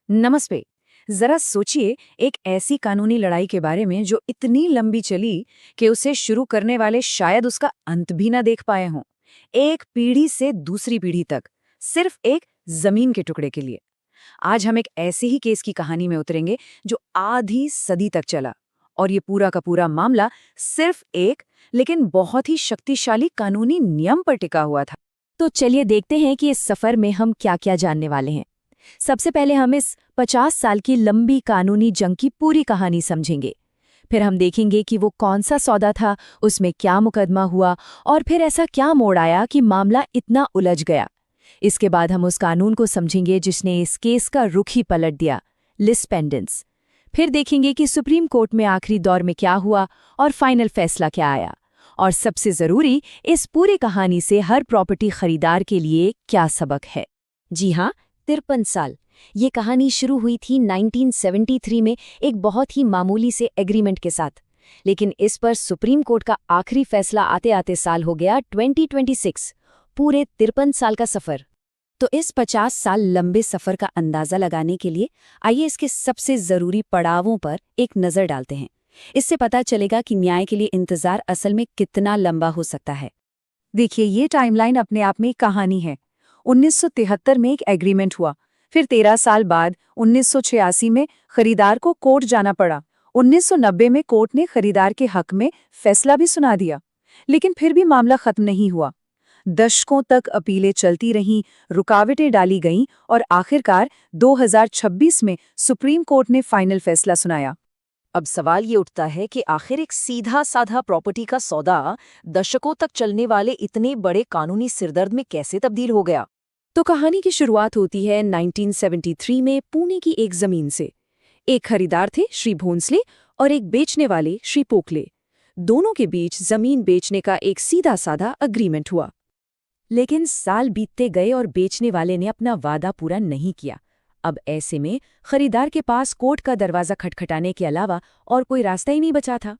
नमस्ते। जरा सोचिए, एक ऐसी कानूनी लड़ाई के बारे में जो इतनी लंबी चली कि उसे शुरू करने वाले शायद उसका अंत भी ना देख पाए हों। एक पीढ़ी से दूसरी पीढ़ी तक, सिर्फ एक जमीन के टुकड़े के लिए। आज हम एक ऐसे ही केस की कहानी में उतरेंगे जो आधी सदी तक चला, और ये पूरा का पूरा मामला सिर्फ एक, लेकिन बहुत ही शक्तिशाली कानूनी नियम पर टिका हुआ था। तो चलिए देखते हैं कि इस सफर में हम क्या क्या जानने वाले हैं। सबसे पहले हम इस 50 साल की लंबी कानूनी जंग की पूरी कहानी समझेंगे। फिर हम देखेंगे कि वो कौन सा सौदा था, उसमें क्या मुकदमा हुआ और फिर ऐसा क्या मोड़ आया कि मामला इतना उलझ गया। इसके बाद हम उस कानून को समझेंगे जिसने इस केस का रुख ही पलट दिया, लिस पेंडेंस। फिर देखेंगे कि सुप्रीम कोर्ट में आखिरी दौर में क्या हुआ और फाइनल फैसला क्या आया। और सबसे जरूरी, इस पूरी कहानी से हर प्रॉपर्टी खरीदार के लिए क्या सबक है। जी हाँ, 53 साल। ये कहानी शुरू हुई थी 1973 में एक बहुत ही मामूली से एग्रीमेंट के साथ। लेकिन इस पर सुप्रीम कोर्ट का आखिरी फैसला आते आते साल हो गया 2026। पूरे 53 साल का सफर। तो इस 50 साल लंबे सफर का अंदाजा लगाने के लिए आइए इसके सबसे जरूरी पड़ावों पर एक नजर डालते हैं। इससे पता चलेगा कि न्याय के लिए इंतजार असल में कितना लंबा हो सकता है। देखिए, ये टाइमलाइन अपने आप में एक कहानी है। 1973 में एक एग्रीमेंट हुआ, फिर 13 साल बाद 1986 में खरीदार को कोर्ट जाना पड़ा। 1990 में कोर्ट ने खरीदार के हक में फैसला भी सुना दिया, लेकिन फिर भी मामला खत्म नहीं हुआ। दशकों तक अपीलें चलती रहीं, रुकावटें डाली गईं और आखिरकार 2026 में सुप्रीम कोर्ट ने फाइनल फैसला सुनाया। अब सवाल ये उठता है कि आखिर एक सीधा साधा प्रॉपर्टी का सौदा दशकों तक चलने वाले इतने बड़े कानूनी सिरदर्द में कैसे तब्दील हो गया। तो कहानी की शुरुआत होती है 1973 में पुणे की एक जमीन से। एक खरीदार थे श्री भोंसले और एक बेचने वाले श्री पोखले। दोनों के बीच जमीन बेचने का एक सीधा साधा अग्रीमेंट हुआ। लेकिन साल बीतते गए और बेचने वाले ने अपना वादा पूरा नहीं किया। अब ऐसे में खरीदार के पास कोर्ट का दरवाजा खटखटाने के अलावा और कोई रास्ता ही नहीं बचा था।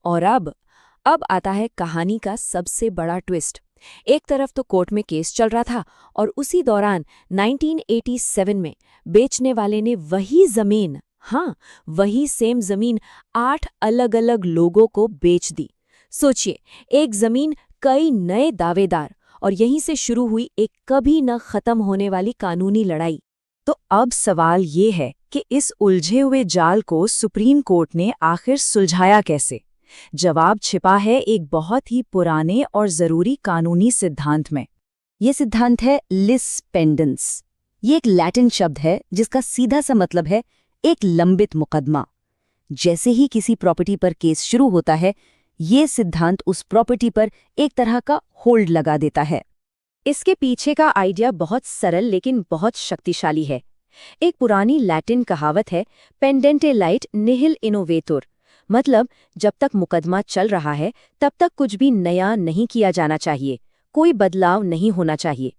और अब आता है कहानी का सबसे बड़ा ट्विस्ट। एक तरफ तो कोर्ट में केस चल रहा था और उसी दौरान 1987 में बेचने वाले ने वही जमीन, हाँ वही सेम जमीन 8 अलग अलग लोगों को बेच दी। सोचिए, एक जमीन, कई नए दावेदार, और यहीं से शुरू हुई एक कभी न खत्म होने वाली कानूनी लड़ाई। तो अब सवाल ये है कि इस उलझे हुए जाल को सुप्रीम कोर्ट ने आखिर सुलझाया कैसे? जवाब छिपा है एक बहुत ही पुराने और जरूरी कानूनी सिद्धांत में। ये सिद्धांत है लिस पेंडेंस। ये एक लैटिन शब्द है जिसका सीधा सा मतलब है एक लंबित मुकदमा। जैसे ही किसी प्रॉपर्टी पर केस शुरू होता है, ये सिद्धांत उस प्रॉपर्टी पर एक तरह का होल्ड लगा देता है। इसके पीछे का आइडिया बहुत सरल लेकिन बहुत शक्तिशाली है। एक पुरानी लैटिन कहावत है, पेंडेंटे लाइट निहिल इनोवेटोर। मतलब जब तक मुकदमा चल रहा है तब तक कुछ भी नया नहीं किया जाना चाहिए, कोई बदलाव नहीं होना चाहिए।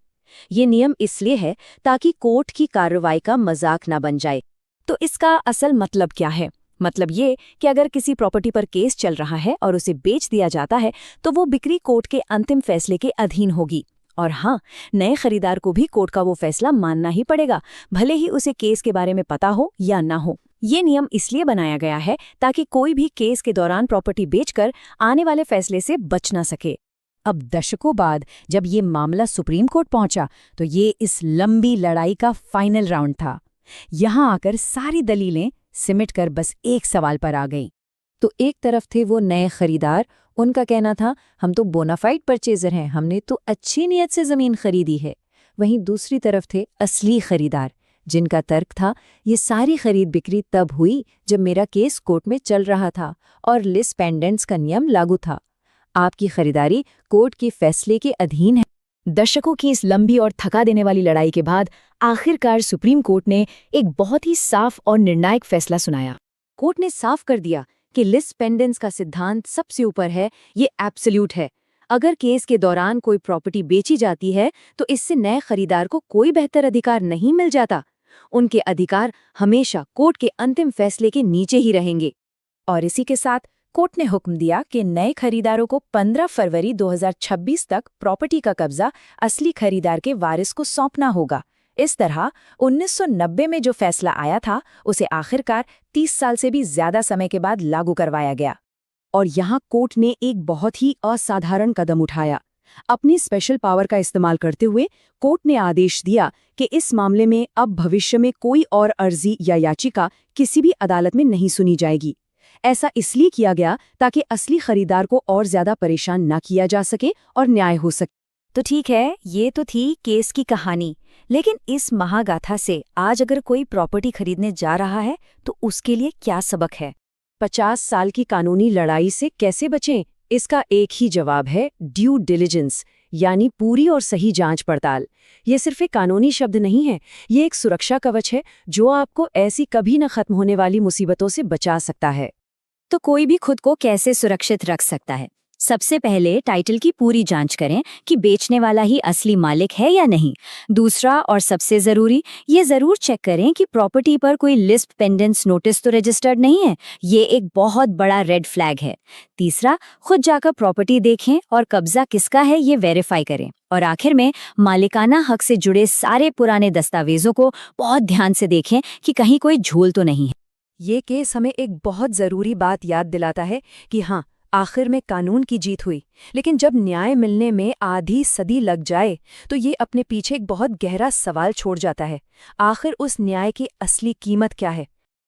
ये नियम इसलिए है ताकि कोर्ट की कार्रवाई का मजाक ना बन जाए। तो इसका असल मतलब क्या है? मतलब ये कि अगर किसी प्रॉपर्टी पर केस चल रहा है और उसे बेच दिया जाता है तो वो बिक्री कोर्ट के अंतिम फैसले के अधीन होगी। और हाँ, नए खरीदार को भी कोर्ट का वो फैसला मानना ही पड़ेगा, भले ही उसे केस के बारे में पता हो या ना हो। ये नियम इसलिए बनाया गया है ताकि कोई भी केस के दौरान प्रॉपर्टी बेचकर आने वाले फैसले से बच ना सके। अब दशकों बाद जब ये मामला सुप्रीम कोर्ट पहुंचा तो ये इस लंबी लड़ाई का फाइनल राउंड था। यहाँ आकर सारी दलीलें सिमट कर बस एक सवाल पर आ गईं। तो एक तरफ थे वो नए खरीदार, उनका कहना था हम तो बोनाफाइड परचेजर हैं, हमने तो अच्छी नीयत से ज़मीन खरीदी है। वहीं दूसरी तरफ थे असली खरीदार, जिनका तर्क था ये सारी खरीद बिक्री तब हुई जब मेरा केस कोर्ट में चल रहा था और लिस पेंडेंस का नियम लागू था। आपकी खरीदारी कोर्ट के फैसले के अधीन है। दशकों की इस लंबी और थका देने वाली लड़ाई के बाद आखिरकार सुप्रीम कोर्ट ने एक बहुत ही साफ और निर्णायक फैसला सुनाया। कोर्ट ने साफ कर दिया कि लिस पेंडेंस का सिद्धांत सबसे ऊपर है, ये एब्सोल्यूट है। अगर केस के दौरान कोई प्रॉपर्टी बेची जाती है तो इससे नए खरीदार को कोई बेहतर अधिकार नहीं मिल जाता। उनके अधिकार हमेशा कोर्ट के अंतिम फैसले के नीचे ही रहेंगे। और इसी के साथ कोर्ट ने हुक्म दिया कि नए खरीदारों को 15 फरवरी 2026 तक प्रॉपर्टी का कब्जा असली खरीदार के वारिस को सौंपना होगा। इस तरह 1990 में जो फैसला आया था उसे आखिरकार 30 साल से भी ज्यादा समय के बाद लागू करवाया गया। और यहाँ कोर्ट ने एक बहुत ही असाधारण कदम उठाया। अपनी स्पेशल पावर का इस्तेमाल करते हुए कोर्ट ने आदेश दिया कि इस मामले में अब भविष्य में कोई और अर्जी या याचिका किसी भी अदालत में नहीं सुनी जाएगी। ऐसा इसलिए किया गया ताकि असली खरीदार को और ज्यादा परेशान न किया जा सके और न्याय हो सके। तो ठीक है, ये तो थी केस की कहानी, लेकिन इस महागाथा से आज अगर कोई प्रॉपर्टी खरीदने जा रहा है तो उसके लिए क्या सबक है? 50 साल की कानूनी लड़ाई से कैसे बचें? इसका एक ही जवाब है ड्यू डिलिजेंस, यानी पूरी और सही जांच पड़ताल। ये सिर्फ एक कानूनी शब्द नहीं है, ये एक सुरक्षा कवच है जो आपको ऐसी कभी न खत्म होने वाली मुसीबतों से बचा सकता है। तो कोई भी खुद को कैसे सुरक्षित रख सकता है? सबसे पहले टाइटल की पूरी जांच करें कि बेचने वाला ही असली मालिक है या नहीं। दूसरा और सबसे जरूरी, ये जरूर चेक करें कि प्रॉपर्टी पर कोई लिस्ट पेंडेंस नोटिस तो रजिस्टर्ड नहीं है। ये एक बहुत बड़ा रेड फ्लैग है। तीसरा, खुद जाकर प्रॉपर्टी देखें और कब्जा किसका है ये वेरीफाई करें। और आखिर में मालिकाना हक से जुड़े सारे पुराने दस्तावेजों को बहुत ध्यान से देखें कि कहीं कोई झोल तो नहीं है। ये केस हमें एक बहुत जरूरी बात याद दिलाता है कि हाँ, आखिर में कानून की जीत हुई, लेकिन जब न्याय मिलने में आधी सदी लग जाए तो ये अपने पीछे एक बहुत गहरा सवाल छोड़ जाता है। आखिर उस न्याय की असली कीमत क्या है?